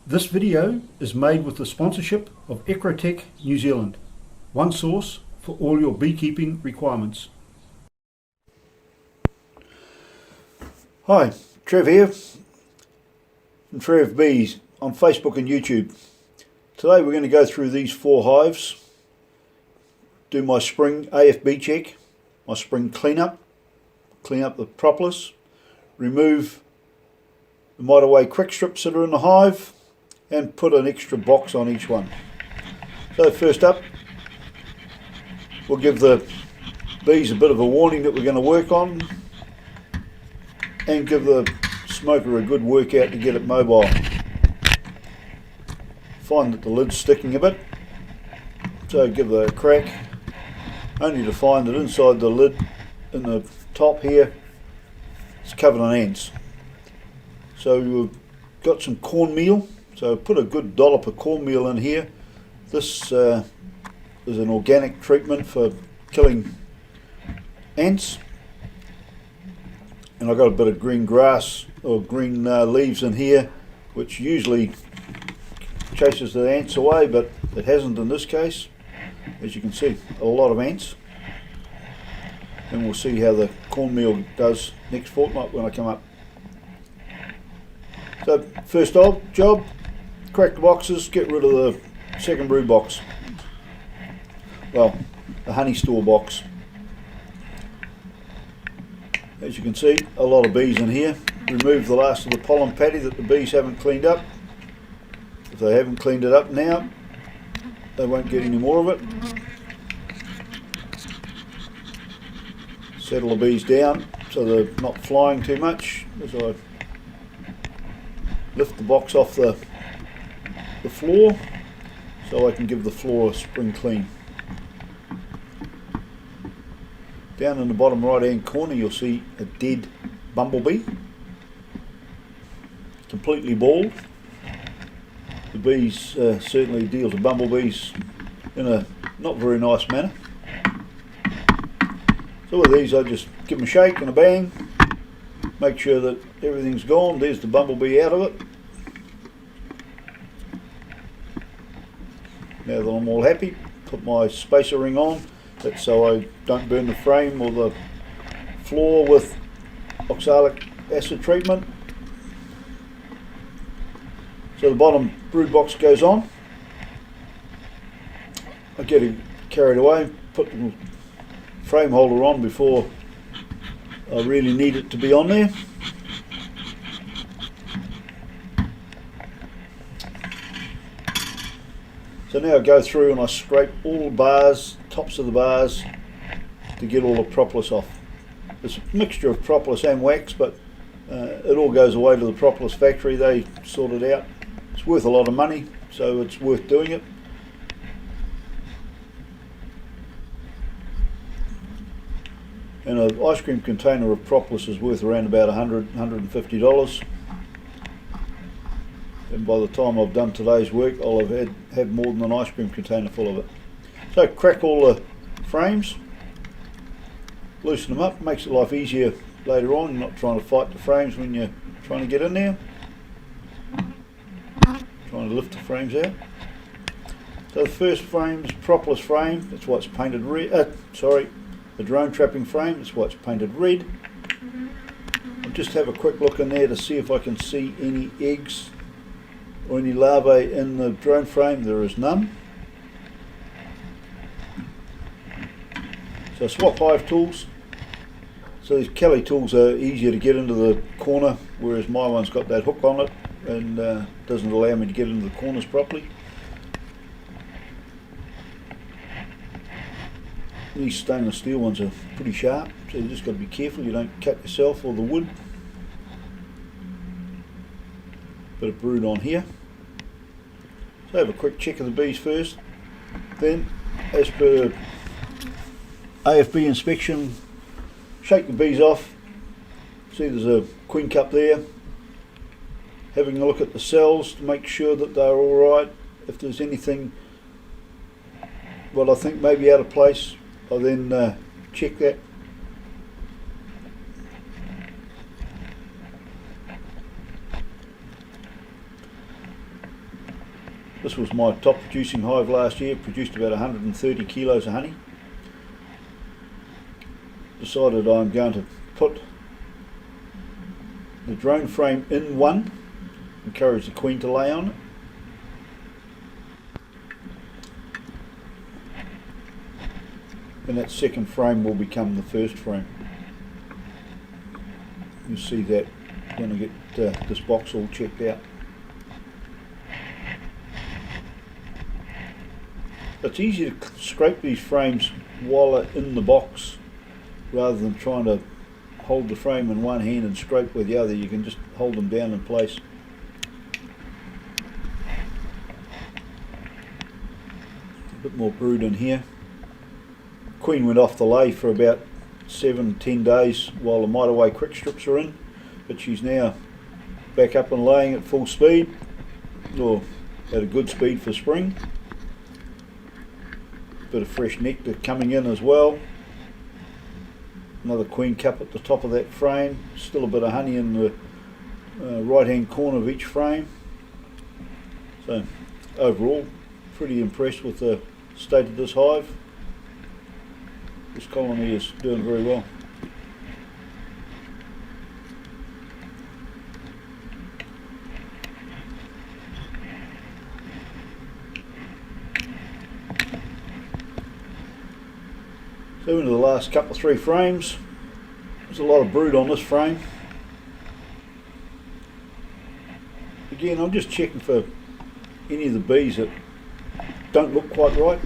This video is made with the sponsorship of Ecrotech New Zealand, one source for all your beekeeping requirements. Hi, Trev here from Trevs Bees on Facebook and YouTube. Today we're going to go through these 4 hives, do my spring AFB check, my spring clean up the propolis, remove the mite away quick strips that are in the hive, and put an extra box on each one. So first up, we'll give the bees a bit of a warning that we're going to work on, and give the smoker a good workout to get it mobile. Find that the lid's sticking a bit, so give that a crack, only to find that inside the lid, in the top here, it's covered in ants. So we've got some cornmeal. So put a good dollop of cornmeal in here. This is an organic treatment for killing ants. And I've got a bit of green grass or green leaves in here, which usually chases the ants away, but it hasn't in this case. As you can see, a lot of ants. And we'll see how the cornmeal does next fortnight when I come up. So first job, crack the boxes, get rid of the second brood box. Well, the honey store box. As you can see, a lot of bees in here. Remove the last of the pollen patty that the bees haven't cleaned up. If they haven't cleaned it up now, they won't get any more of it. Settle the bees down so they're not flying too much as I lift the box off the floor so I can give the floor a spring clean. Down in the bottom right hand corner you'll see a dead bumblebee, completely bald. The bees certainly deal to bumblebees in a not very nice manner. So with these I just give them a shake and a bang, make sure that everything's gone. There's the bumblebee out of it. Now that I'm all happy, put my spacer ring on, that's so I don't burn the frame or the floor with oxalic acid treatment. So the bottom brood box goes on. I get carried away, put the frame holder on before I really need it to be on there. So now I go through and I scrape all the bars, tops of the bars, to get all the propolis off. It's a mixture of propolis and wax, but it all goes away to the propolis factory. They sort it out. It's worth a lot of money, so it's worth doing it. And an ice cream container of propolis is worth around about $100, $150. And by the time I've done today's work, I'll have had more than an ice cream container full of it. So crack all the frames, loosen them up, makes it life easier later on. You're not trying to fight the frames when you're trying to get in there. Trying to lift the frames out. So the first frame is propolis frame, that's why it's painted red. The drone trapping frame, that's why it's painted red. I'll just have a quick look in there to see if I can see any eggs or any larvae in the drone frame. There is none. So swap hive tools. So these Kelly tools are easier to get into the corner, whereas my one's got that hook on it and doesn't allow me to get into the corners properly. These stainless steel ones are pretty sharp, so you just got to be careful you don't cut yourself or the wood. Bit of brood on here. So have a quick check of the bees first. Then, as per AFB inspection, shake the bees off. See there's a queen cup there. Having a look at the cells to make sure that they're alright. If there's anything what I think may be out of place, I then check that This was my top producing hive last year, produced about 130 kilos of honey. Decided I'm going to put the drone frame in one, encourage the queen to lay on it. And that second frame will become the first frame. You'll see that when I get this box all checked out. It's easier to scrape these frames while they're in the box rather than trying to hold the frame in one hand and scrape with the other. You can just hold them down in place. A bit more brood in here. Queen went off the lay for about 7-10 days while the mite away quick strips are in, but she's now back up and laying at full speed, or at a good speed for spring. Bit of fresh nectar coming in as well. Another queen cup at the top of that frame. Still a bit of honey in the right hand corner of each frame. So overall, pretty impressed with the state of this hive. This colony is doing very well. So into the last couple of 3 frames. There's a lot of brood on this frame. Again, I'm just checking for any of the bees that don't look quite right.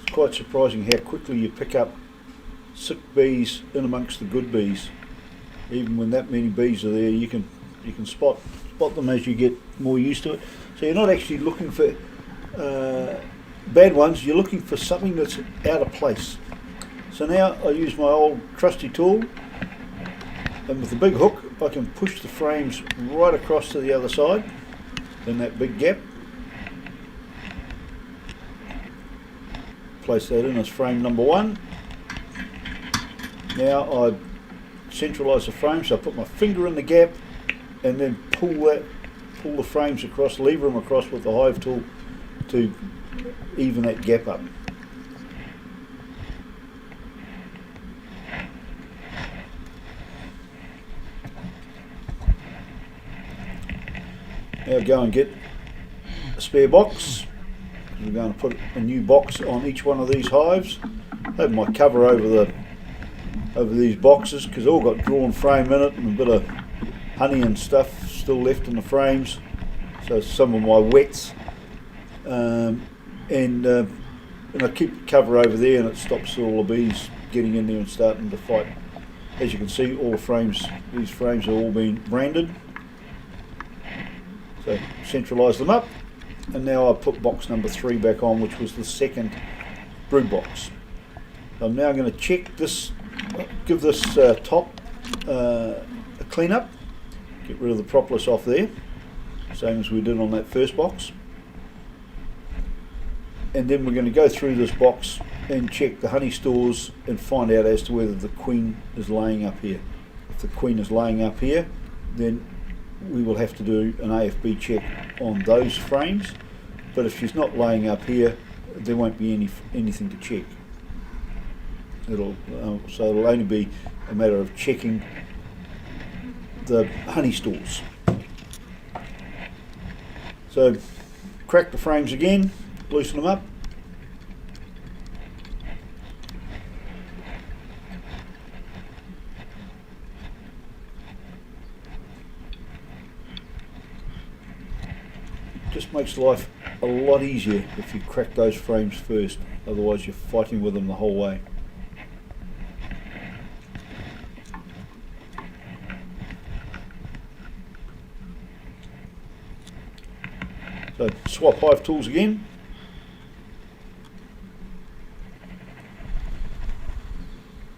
It's quite surprising how quickly you pick up sick bees in amongst the good bees. Even when that many bees are there, you can spot them as you get more used to it. So you're not actually looking for bad ones, you're looking for something that's out of place. So now I use my old trusty tool, and with the big hook I can push the frames right across to the other side in that big gap. Place that in as frame number 1. Now I centralise the frame, so I put my finger in the gap and then pull the frames across, lever them across with the hive tool to even that gap up. Now go and get a spare box. We're going to put a new box on each one of these hives. I have my cover over these boxes because they've all got drawn frame in it and a bit of honey and stuff still left in the frames. So some of my wets. And I keep the cover over there, and it stops all the bees getting in there and starting to fight. As you can see, all the frames, these frames have all been branded. So centralise them up, and now I put box number 3 back on, which was the second brood box. I'm now going to check this, give this top a clean up, get rid of the propolis off there, same as we did on that first box. And then we're going to go through this box and check the honey stores and find out as to whether the queen is laying up here. If the queen is laying up here, then we will have to do an AFB check on those frames. But if she's not laying up here, there won't be anything to check. So it'll only be a matter of checking the honey stores. So crack the frames again. Loosen them up. Just makes life a lot easier if you crack those frames first, otherwise you're fighting with them the whole way. So swap hive tools again.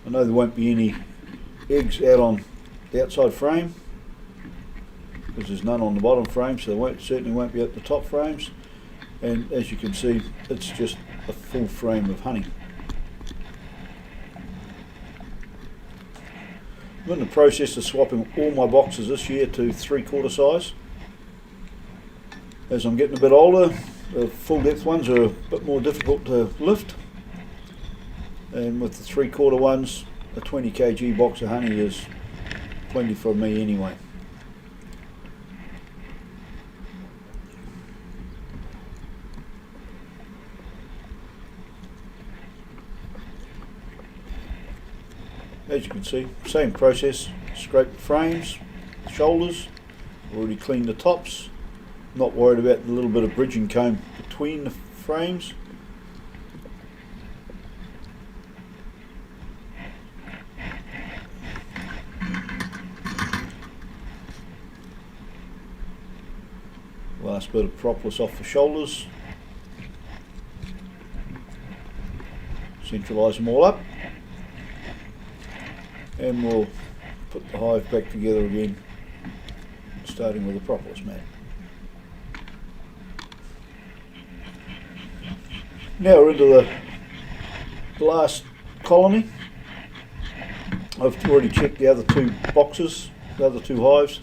I know there won't be any eggs out on the outside frame because there's none on the bottom frame, so there certainly won't be at the top frames. And as you can see, it's just a full frame of honey. I'm in the process of swapping all my boxes this year to 3/4 size. As I'm getting a bit older, the full depth ones are a bit more difficult to lift, and with the 3/4 ones, a 20 kg box of honey is plenty for me anyway. As you can see, same process, scrape the frames, shoulders, already cleaned the tops, not worried about the little bit of bridging comb between the frames. Last bit of propolis off the shoulders, centralise them all up, and we'll put the hive back together again, starting with the propolis mat. Now we're into the last colony. I've already checked the other two boxes, the other two hives.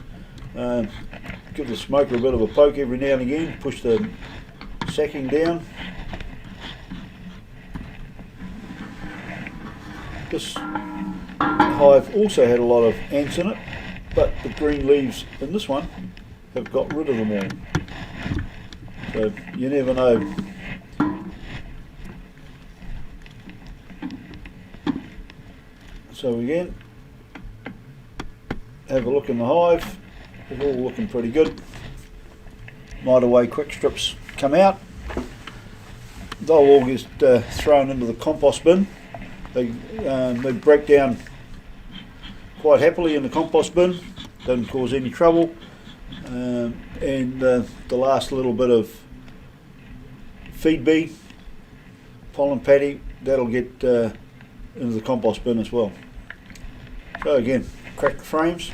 Give the smoker a bit of a poke every now and again, push the sacking down. This hive also had a lot of ants in it, but the green leaves in this one have got rid of them all. So you never know. So again, have a look in the hive. It's all looking pretty good. Night away quick strips come out. They'll all get thrown into the compost bin. They break down quite happily in the compost bin. Doesn't cause any trouble. And the last little bit of feed bee, pollen patty, that'll get into the compost bin as well. So again, crack the frames.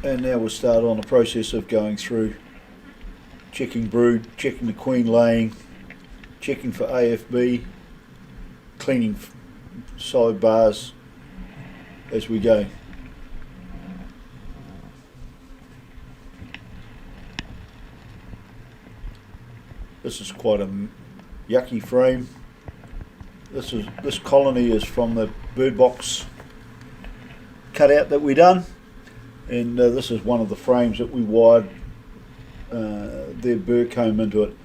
And now we'll start on the process of going through checking brood, checking the queen laying, checking for AFB, cleaning sidebars as we go. This is quite a yucky frame. This colony is from the bird box cutout that we done. And this is one of the frames that we wired their burr comb into it.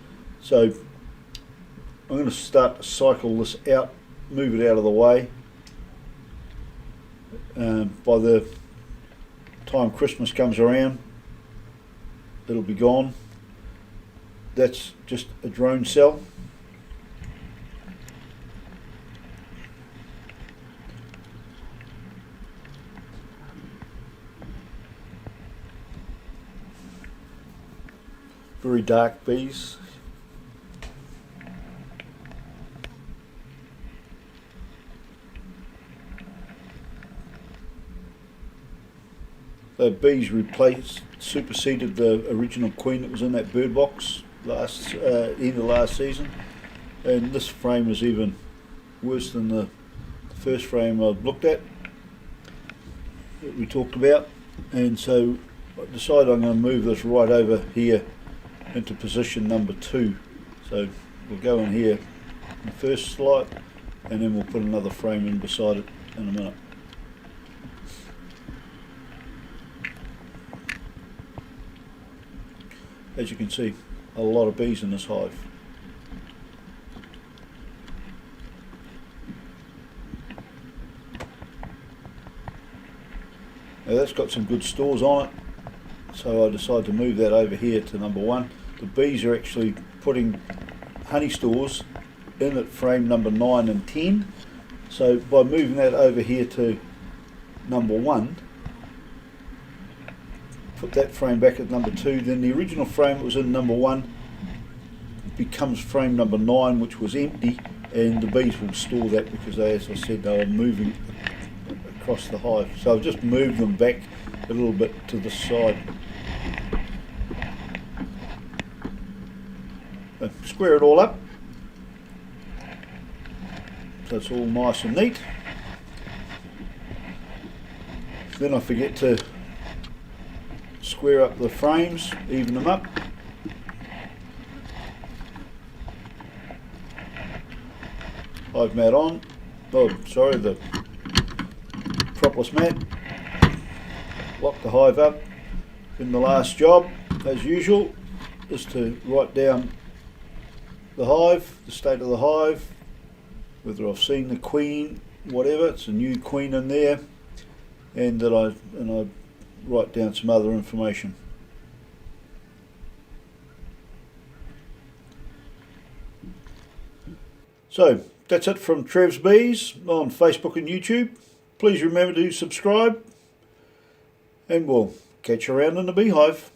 So I'm going to start to cycle this out, move it out of the way. By the time Christmas comes around, it'll be gone. That's just a drone cell. Very dark bees. The bees superseded the original queen that was in that bird box end of last season, and this frame is even worse than the first frame I've looked at that we talked about. And so I decided I'm going to move this right over here into position number 2. So we'll go in here in the first slide, and then we'll put another frame in beside it in a minute. As you can see, a lot of bees in this hive. Now that's got some good stores on it, so I decided to move that over here to number 1. The bees are actually putting honey stores in at frame number 9 and 10. So by moving that over here to number 1, put that frame back at number 2, then the original frame that was in number 1 becomes frame number 9, which was empty, and the bees will store that because they, as I said, they were moving across the hive. So I've just moved them back a little bit to the side. So square it all up so it's all nice and neat. Then I forget to square up the frames, even them up. Hive mat on, oh sorry, the propolis mat. Lock the hive up. Then the last job, as usual, is to write down the hive, the state of the hive, whether I've seen the queen, whatever, it's a new queen in there, and that I write down some other information. So that's it from Trevs Bees on Facebook and YouTube. Please remember to subscribe, and we'll catch you around in the beehive.